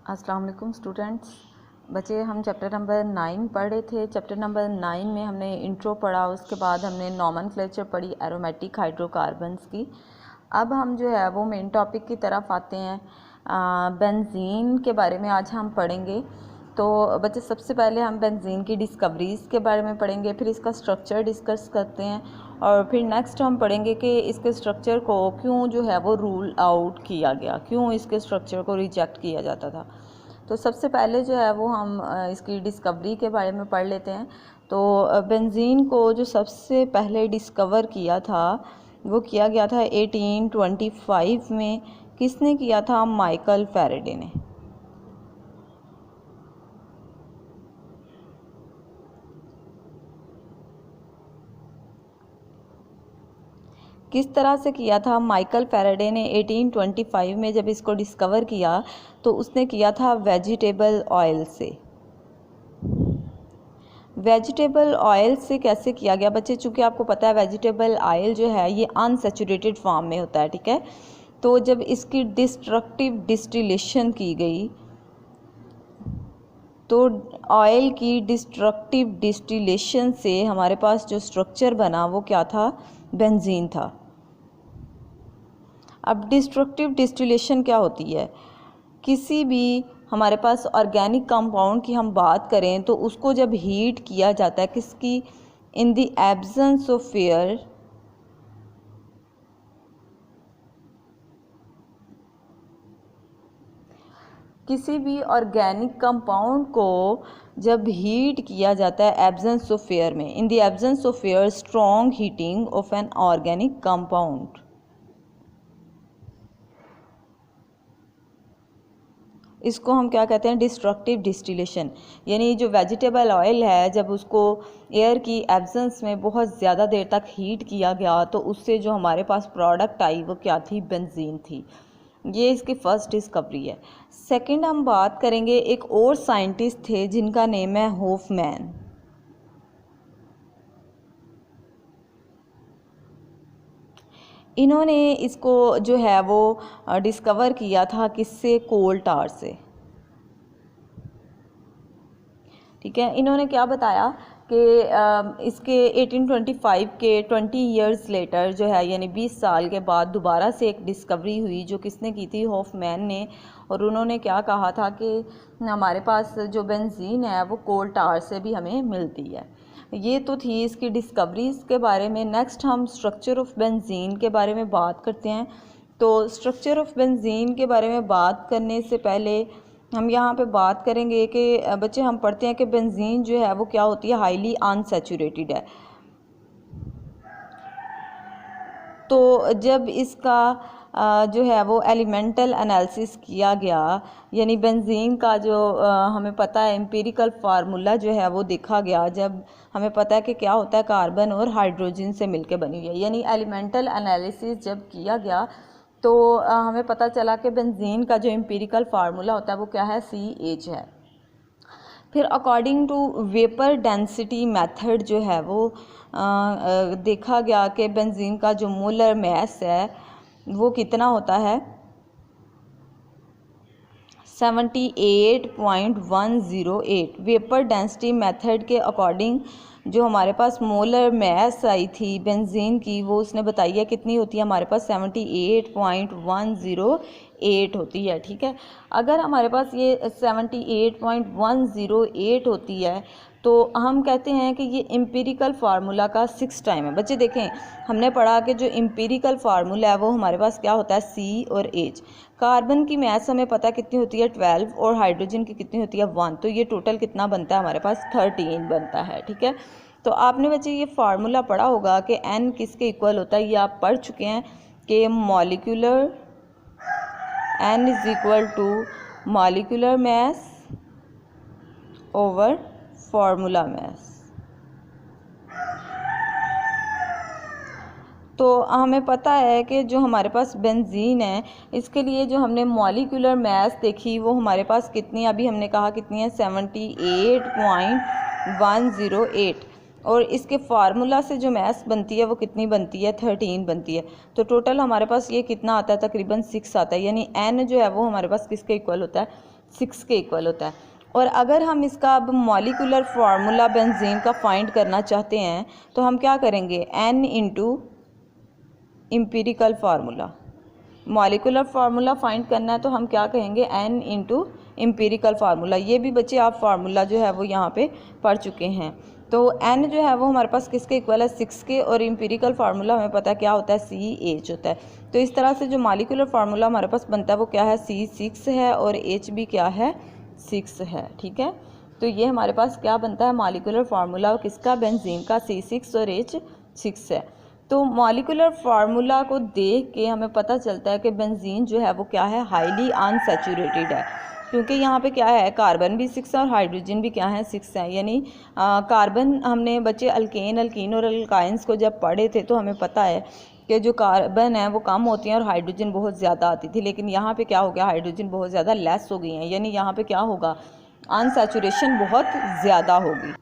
अस्सलाम वालेकुम स्टूडेंट्स। बच्चे, हम चैप्टर नंबर 9 पढ़ रहे थे। चैप्टर नंबर 9 में हमने इंट्रो पढ़ा, उसके बाद हमने नॉमेनक्लेचर पढ़ी एरोमेटिक हाइड्रोकार्बन्स की। अब हम जो है वो मेन टॉपिक की तरफ आते हैं। बेंजीन के बारे में आज हम पढ़ेंगे। तो बच्चे, सबसे पहले हम बेंजीन की डिस्कवरीज़ के बारे में पढ़ेंगे, फिर इसका स्ट्रक्चर डिस्कस करते हैं और फिर नेक्स्ट हम पढ़ेंगे कि इसके स्ट्रक्चर को क्यों जो है वो रूल आउट किया गया, क्यों इसके स्ट्रक्चर को रिजेक्ट किया जाता था। तो सबसे पहले जो है वो हम इसकी डिस्कवरी के बारे में पढ़ लेते हैं। तो बेंजीन को जो सबसे पहले डिस्कवर किया था वो किया गया था 1825 में। किसने किया था? माइकल फैराडे ने। किस तरह से किया था? माइकल फैराडे ने 1825 में जब इसको डिस्कवर किया तो उसने किया था वेजिटेबल ऑयल से। वेजिटेबल ऑयल से कैसे किया गया बच्चे? चूँकि आपको पता है वेजिटेबल ऑयल जो है ये अनसैचुरेटेड फॉर्म में होता है, ठीक है। तो जब इसकी डिस्ट्रक्टिव डिस्टिलेशन की गई तो ऑयल की डिस्ट्रक्टिव डिस्टिलेशन से हमारे पास जो स्ट्रक्चर बना वो क्या था? बेंजीन था। अब डिस्ट्रक्टिव डिस्टिलेशन क्या होती है? किसी भी हमारे पास ऑर्गेनिक कंपाउंड की हम बात करें तो उसको जब हीट किया जाता है, किसकी? In the absence of air, किसी भी ऑर्गेनिक कंपाउंड को जब हीट किया जाता है एब्सेंस ऑफ एयर में, in the absence of air strong heating of an organic compound, इसको हम क्या कहते हैं? Destructive distillation. यानी जो वेजिटेबल ऑयल है जब उसको एयर की एब्सेंस में बहुत ज़्यादा देर तक हीट किया गया तो उससे जो हमारे पास प्रोडक्ट आई वो क्या थी? बेंजीन थी। ये इसकी फर्स्ट डिस्कवरी है। सेकंड हम बात करेंगे, एक और साइंटिस्ट थे जिनका नेम है होफमैन। इन्होंने इसको जो है वो डिस्कवर किया था किससे? कोल टार से, ठीक है। इन्होंने क्या बताया कि इसके 1825 के 20 ईयर्स लेटर जो है यानी 20 साल के बाद दोबारा से एक डिस्कवरी हुई जो किसने की थी? होफमैन ने। और उन्होंने क्या कहा था कि हमारे पास जो बेंजीन है वो कोल टार से भी हमें मिलती है। ये तो थी इसकी डिस्कवरीज़ के बारे में। नेक्स्ट हम स्ट्रक्चर ऑफ बेंजीन के बारे में बात करते हैं। तो स्ट्रक्चर ऑफ बेंजीन के बारे में बात करने से पहले हम यहाँ पे बात करेंगे कि बच्चे, हम पढ़ते हैं कि बेंजीन जो है वो क्या होती है? हाईली अनसैचुरेटेड है। तो जब इसका जो है वो एलिमेंटल एनालिसिस किया गया, यानी बेंजीन का जो हमें पता है एम्पिरिकल फार्मूला जो है वो देखा गया, जब हमें पता है कि क्या होता है? कार्बन और हाइड्रोजन से मिलकर बनी हुई है। यानी एलिमेंटल एनालिसिस जब किया गया तो हमें पता चला कि बेंजीन का जो एम्पिरिकल फार्मूला होता है वो क्या है? CH है। फिर according to vapour density method जो है वो देखा गया कि बेंजीन का जो मोलर मास है वो कितना होता है? 78.108। वेपर डेंसिटी मेथड के अकॉर्डिंग जो हमारे पास मोलर मास आई थी बेंजीन की वो उसने बताई है कितनी होती है? हमारे पास 78.108 होती है, ठीक है। अगर हमारे पास ये 78.108 होती है तो हम कहते हैं कि ये एम्पिरिकल फार्मूला का 6 टाइम है। बच्चे देखें, हमने पढ़ा कि जो एम्पिरिकल फार्मूला है वो हमारे पास क्या होता है? C और H। कार्बन की मास हमें पता कितनी होती है? 12। और हाइड्रोजन की कितनी होती है? 1। तो ये टोटल कितना बनता है? हमारे पास 13 बनता है, ठीक है। तो आपने बच्चे ये फार्मूला पढ़ा होगा कि N किसके इक्वल होता है? ये आप पढ़ चुके हैं कि molecular N is equal to molecular mass over formula mass. तो हमें पता है कि जो हमारे पास बेंजीन है इसके लिए जो हमने मॉलिक्यूलर मास देखी वो हमारे पास कितनी, अभी हमने कहा कितनी है? 78.108। और इसके फार्मूला से जो मैस बनती है वो कितनी बनती है, 13 बनती है। तो टोटल हमारे पास ये कितना आता है, तकरीबन 6 आता है, यानी n जो है वो हमारे पास किसके इक्वल होता है, 6 के इक्वल होता है। और अगर हम इसका अब मॉलिक्यूलर फार्मूला बेंजीन का फाइंड करना चाहते हैं तो हम क्या करेंगे, n into empirical formula. Molecular formula find करना है तो हम क्या कहेंगे, n इंटू एम्पिरिकल फार्मूला। ये भी बच्चे आप फार्मूला जो है वो यहाँ पे पढ़ चुके हैं। तो n जो है वो हमारे पास किसके इक्वल है, 6 के, और एम्पिरिकल फार्मूला हमें पता है क्या होता है, CH होता है। तो इस तरह से जो मॉलिक्यूलर फार्मूला हमारे पास बनता है वो क्या है, C6 है, और H भी क्या है, 6 है। ठीक है, तो ये हमारे पास क्या बनता है, मॉलिक्यूलर फार्मूला किसका, बेंजीन का, C6 और H6 है। तो मॉलिक्यूलर फार्मूला को देख के हमें पता चलता है कि बेंजीन जो है वो क्या है, हाईली अनसैचुरेटेड है, क्योंकि यहाँ पे क्या है, कार्बन भी 6 है और हाइड्रोजन भी क्या है, 6 है। यानी कार्बन, हमने बच्चे अल्कीन और अल्काइंस को जब पढ़े थे तो हमें पता है कि जो कार्बन है वो कम होती हैं और हाइड्रोजन बहुत ज़्यादा आती थी, लेकिन यहाँ पे क्या हो गया, हाइड्रोजन बहुत ज़्यादा लेस हो गई हैं, यानी यहाँ पे क्या होगा, अनसैचुरेशन बहुत ज़्यादा होगी।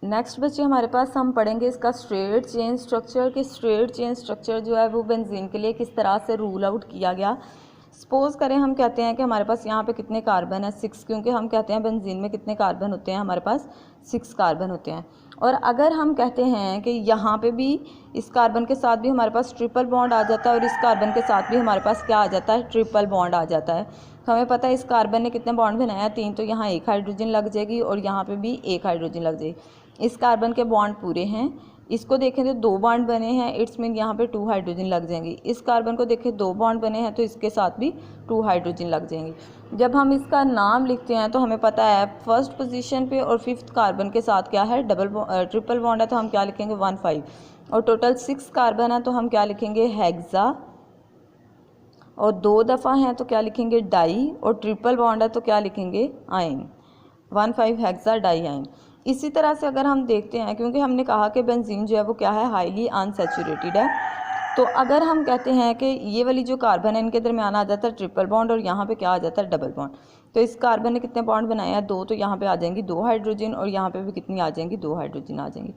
नेक्स्ट बच्चे हमारे पास हम पढ़ेंगे इसका स्ट्रेट चेन स्ट्रक्चर, कि स्ट्रेट चेन स्ट्रक्चर जो है वो बेंजीन के लिए किस तरह से रूल आउट किया गया। सपोज़ करें हम कहते हैं कि हमारे पास यहाँ पे कितने कार्बन है, 6, क्योंकि हम कहते हैं बेंजीन में कितने कार्बन होते हैं, हमारे पास 6 कार्बन होते हैं। और अगर हम कहते हैं कि यहाँ पे भी इस कार्बन के साथ भी हमारे पास ट्रिपल बॉन्ड आ जाता है और इस कार्बन के साथ भी हमारे पास क्या आ जाता है, ट्रिपल बॉन्ड आ जाता है। तो हमें पता है इस कार्बन ने कितने बॉन्ड बनाया, 3, तो यहाँ 1 हाइड्रोजन लग जाएगी और यहाँ पे भी 1 हाइड्रोजन लग जाएगी। इस कार्बन के बॉन्ड पूरे हैं, इसको देखें तो 2 बॉन्ड बने हैं, इट्स मीन यहाँ पे 2 हाइड्रोजन लग जाएंगी। इस कार्बन को देखें 2 बॉन्ड बने हैं तो इसके साथ भी 2 हाइड्रोजन लग जाएंगी। जब हम इसका नाम लिखते हैं तो हमें पता है फर्स्ट पोजीशन पे और 5th कार्बन के साथ क्या है, ट्रिपल बॉन्ड है, तो हम क्या लिखेंगे, 1 5, और टोटल 6 कार्बन है तो हम क्या लिखेंगे, हेक्सा, और 2 दफ़ा हैं तो क्या लिखेंगे, डाई, और ट्रिपल बॉन्ड है तो क्या लिखेंगे, आयन, 1 5 हेक्सा डाई आयन। इसी तरह से अगर हम देखते हैं, क्योंकि हमने कहा कि बेंजीन जो है वो क्या है, हाईली अनसैचुरेटेड है, तो अगर हम कहते हैं कि ये वाली जो कार्बन है इनके दरमियान आ जाता है ट्रिपल बॉन्ड और यहाँ पे क्या आ जाता है, डबल बॉन्ड। तो इस कार्बन ने कितने बॉन्ड बनाए हैं, 2, तो यहाँ पे आ जाएंगी 2 हाइड्रोजन, और यहाँ पे भी कितनी आ जाएंगी, 2 हाइड्रोजन आ जाएंगी।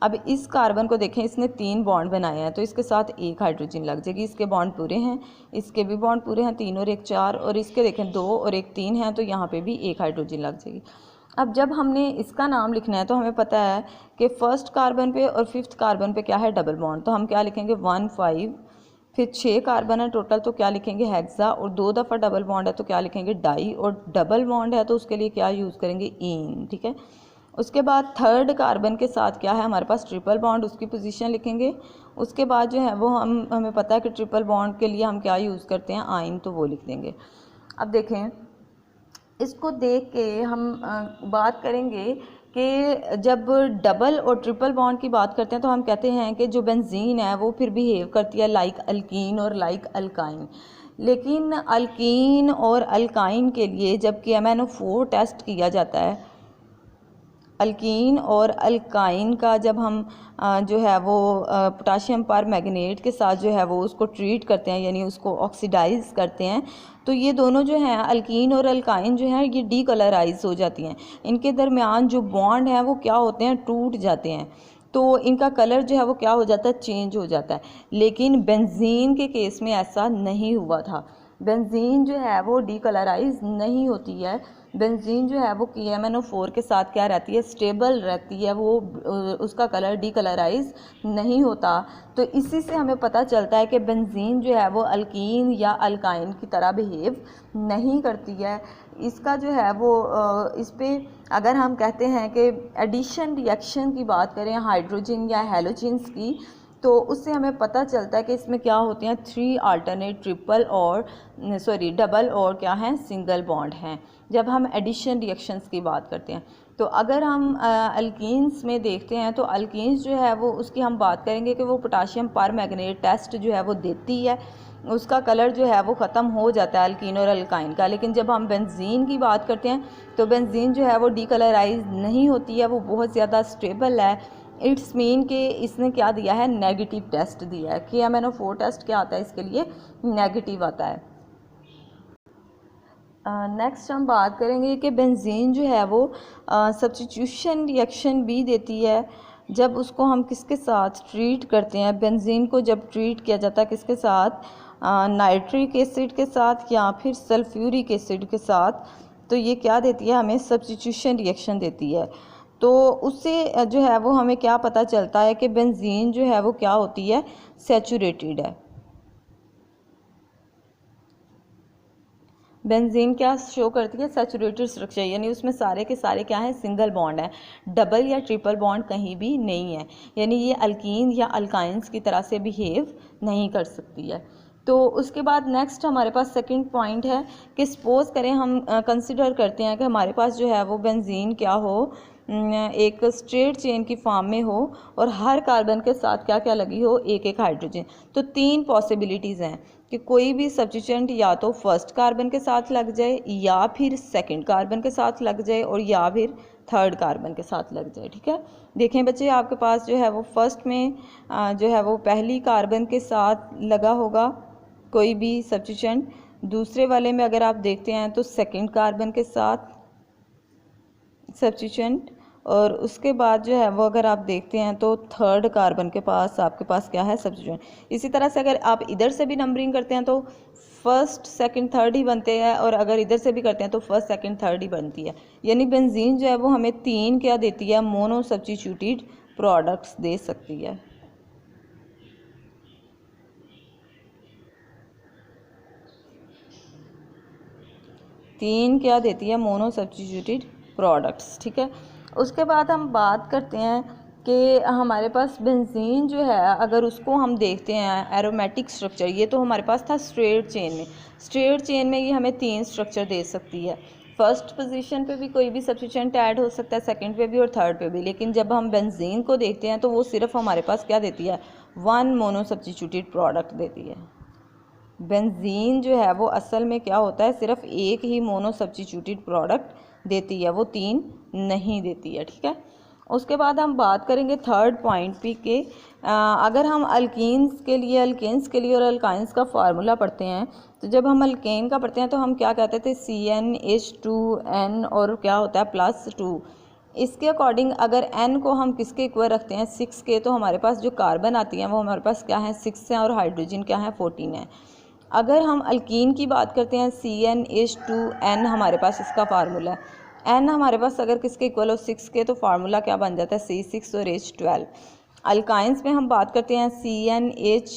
अब इस कार्बन को देखें, इसने 3 बॉन्ड बनाए हैं तो इसके साथ 1 हाइड्रोजन लग जाएगी। इसके बॉन्ड पूरे हैं, इसके भी बॉन्ड पूरे हैं, 3 और 1 4, और इसके देखें 2 और 1 3 हैं तो यहाँ पे भी 1 हाइड्रोजन लग जाएगी। अब जब हमने इसका नाम लिखना है तो हमें पता है कि फर्स्ट कार्बन पे और 5th कार्बन पे क्या है, डबल बॉन्ड, तो हम क्या लिखेंगे, 1 5, फिर 6 कार्बन है टोटल तो क्या लिखेंगे, हेक्सा, और 2 दफ़ा डबल बॉन्ड है तो क्या लिखेंगे, डाई, और डबल बॉन्ड है तो उसके लिए क्या यूज़ करेंगे, इन। ठीक है, उसके बाद 3rd कार्बन के साथ क्या है हमारे पास, ट्रिपल बॉन्ड, उसकी पोजीशन लिखेंगे। उसके बाद जो है वो हमें पता है कि ट्रिपल बॉन्ड के लिए हम क्या यूज़ करते हैं, आइन, तो वो लिख देंगे। अब देखें, इसको देख के हम बात करेंगे कि जब डबल और ट्रिपल बॉन्ड की बात करते हैं तो हम कहते हैं कि जो बेंजीन है वो फिर बिहेव करती है लाइक अल्कीन और लाइक अल्काइन। लेकिन अल्कीन और अल्काइन के लिए जब KMnO4 टेस्ट किया जाता है, अल्कीन और अल्काइन का जब हम जो है वो पोटाशियम पर मैग्नेट के साथ जो है वो उसको ट्रीट करते हैं, यानी उसको ऑक्सीडाइज करते हैं, तो ये दोनों जो हैं अल्कीन और अल्काइन जो हैं ये डीकलराइज हो जाती हैं। इनके दरमियान जो बॉन्ड हैं वो क्या होते हैं, टूट जाते हैं, तो इनका कलर जो है वो क्या हो जाता है, चेंज हो जाता है। लेकिन बेंजीन के केस में ऐसा नहीं हुआ था। बेंजीन जो है वो डीकलराइज नहीं होती है। बेंजीन जो है वो KMnO4 के साथ क्या रहती है, स्टेबल रहती है, वो उसका कलर डीकलराइज नहीं होता। तो इसी से हमें पता चलता है कि बेंजीन जो है वो अल्कीन या अल्काइन की तरह बिहेव नहीं करती है। इसका जो है वो इस पर अगर हम कहते हैं कि एडिशन रिएक्शन की बात करें हाइड्रोजन या हैलोजेंस की, तो उससे हमें पता चलता है कि इसमें क्या होते हैं, 3 अल्टरनेट ट्रिपल और डबल और क्या हैं, सिंगल बॉन्ड हैं जब हम एडिशन रिएक्शंस की बात करते हैं। तो अगर हम अल्कीन्स में देखते हैं तो अल्कीन्स जो है वो उसकी हम बात करेंगे कि वो पोटाशियम पर मैग्नेट टेस्ट जो है वो देती है, उसका कलर जो है वो ख़त्म हो जाता है अल्कीन और अल्काइन का। लेकिन जब हम बेंजीन की बात करते हैं तो बेंजीन जो है वो डीकलराइज नहीं होती है, वो बहुत ज़्यादा स्टेबल है। इट्स मीन कि इसने क्या दिया है, नेगेटिव टेस्ट दिया है। KMnO4 टेस्ट क्या आता है, इसके लिए नेगेटिव आता है। नेक्स्ट हम बात करेंगे कि बेंजीन जो है वो सब्स्टिट्यूशन रिएक्शन भी देती है जब उसको हम किसके साथ ट्रीट करते हैं, बेंजीन को जब ट्रीट किया जाता है किसके साथ, नाइट्रिक एसिड के साथ या फिर सल्फ्यूरिक एसिड के साथ, तो ये क्या देती है हमें, सब्स्टिट्यूशन रिएक्शन देती है। तो उससे जो है वो हमें क्या पता चलता है कि बेंजीन जो है वो क्या होती है, सैचुरेटेड है। बेंजीन क्या शो करती है, सैचुरेटेड स्ट्रक्चर, यानी उसमें सारे के सारे क्या हैं, सिंगल बॉन्ड है, डबल या ट्रिपल बॉन्ड कहीं भी नहीं है, यानी ये अल्कीन या अल्काइंस की तरह से बिहेव नहीं कर सकती है। तो उसके बाद नेक्स्ट हमारे पास सेकंड पॉइंट है कि सपोज़ करें हम कंसिडर करते हैं कि हमारे पास जो है वो बेंजीन क्या हो, एक स्ट्रेट चेन की फॉर्म में हो और हर कार्बन के साथ क्या क्या लगी हो, एक एक हाइड्रोजन। तो तीन पॉसिबिलिटीज़ हैं कि कोई भी सब्स्टिट्यूएंट या तो फर्स्ट कार्बन के साथ लग जाए या फिर सेकंड कार्बन के साथ लग जाए और या फिर थर्ड कार्बन के साथ लग जाए। ठीक है, देखें बच्चे आपके पास जो है वो फर्स्ट में जो है वो पहली कार्बन के साथ लगा होगा कोई भी सब्स्टिट्यूएंट, दूसरे वाले में अगर आप देखते हैं तो सेकंड कार्बन के साथ सब्स्टिट्यूएंट, और उसके बाद जो है वो अगर आप देखते हैं तो थर्ड कार्बन के पास आपके पास क्या है, सब्स्टिट्यूएंट। इसी तरह से अगर आप इधर से भी नंबरिंग करते हैं तो फर्स्ट सेकंड थर्ड ही बनते हैं, और अगर इधर से भी करते हैं तो फर्स्ट सेकंड थर्ड ही बनती है। यानी बेंजीन जो है वो हमें तीन क्या देती है, मोनो सब्स्टिट्यूटेड प्रोडक्ट्स दे सकती है। तीन क्या देती है, मोनो सब्स्टिट्यूटेड प्रोडक्ट्स। ठीक है, उसके बाद हम बात करते हैं कि हमारे पास बेंजीन जो है अगर उसको हम देखते हैं एरोमेटिक स्ट्रक्चर, ये तो हमारे पास था स्ट्रेट चेन में, स्ट्रेट चेन में ये हमें तीन स्ट्रक्चर दे सकती है। फर्स्ट पोजीशन पे भी कोई भी सब्स्टिट्यूएंट ऐड हो सकता है, सेकंड पे भी और थर्ड पे भी, लेकिन जब हम बेंजीन को देखते हैं तो वो सिर्फ हमारे पास क्या देती है, वन मोनो सब्स्टिट्यूटेड प्रोडक्ट देती है। बेंजीन जो है वो असल में क्या होता है, सिर्फ एक ही मोनो सब्स्टिट्यूटेड प्रोडक्ट देती है, वो तीन नहीं देती है। ठीक है, उसके बाद हम बात करेंगे थर्ड पॉइंट पे कि अगर हम अल्कीन्स के लिए और अल्काइंस का फार्मूला पढ़ते हैं, तो जब हम अल्केन का पढ़ते हैं तो हम क्या कहते थे, CnH2n और क्या होता है +2। इसके अकॉर्डिंग अगर n को हम किसके इक्वल रखते हैं, 6 के, तो हमारे पास जो कार्बन आती हैं वो हमारे पास क्या है, 6 हैं, और हाइड्रोजन क्या है, 14 है। अगर हम अल्कीन की बात करते हैं, CnH2n हमारे पास इसका फार्मूला है, n हमारे पास अगर किसके इक्वल हो, 6 के, तो फार्मूला क्या बन जाता है, C6 और H12। अल्काइंस में हम बात करते हैं CnH,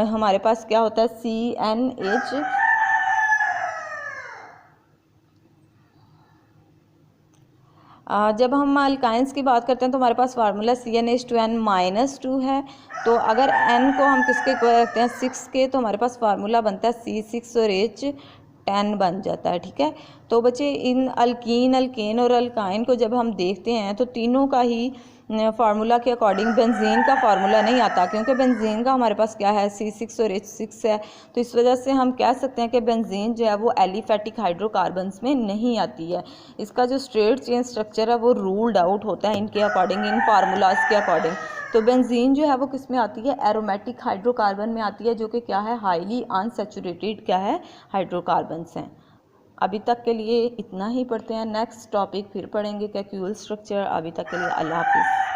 हमारे पास क्या होता है, CnH, जब हम अल्काइंस की बात करते हैं तो हमारे पास फार्मूला CnH2n-2 है। तो अगर n को हम किसके इक्वल रखते हैं, 6 के, तो हमारे पास फार्मूला बनता है C6 और H10 बन जाता है। ठीक है, तो बच्चे इन अल्कीन, अल्केन और अल्काइन को जब हम देखते हैं तो तीनों का ही फार्मूला के अकॉर्डिंग बेंजीन का फार्मूला नहीं आता, क्योंकि बेंजीन का हमारे पास क्या है, C6 और H6 है। तो इस वजह से हम कह सकते हैं कि बेंजीन जो है वो एलिफेटिक हाइड्रोकार्बन्स में नहीं आती है। इसका जो स्ट्रेट चेन स्ट्रक्चर है वो रूल्ड आउट होता है इनके अकॉर्डिंग, इन फार्मूलाज के अकॉर्डिंग। तो बेंजीन जो है वो किस में आती है, एरोमेटिक हाइड्रोकार्बन में आती है, जो कि क्या है, हाईली अनसैचुरेटेड क्या है, हाइड्रोकार्बन्स हैं। अभी तक के लिए इतना ही पढ़ते हैं, नेक्स्ट टॉपिक फिर पढ़ेंगे कैक्यूल स्ट्रक्चर। अभी तक के लिए अल्लाह हाफिज़।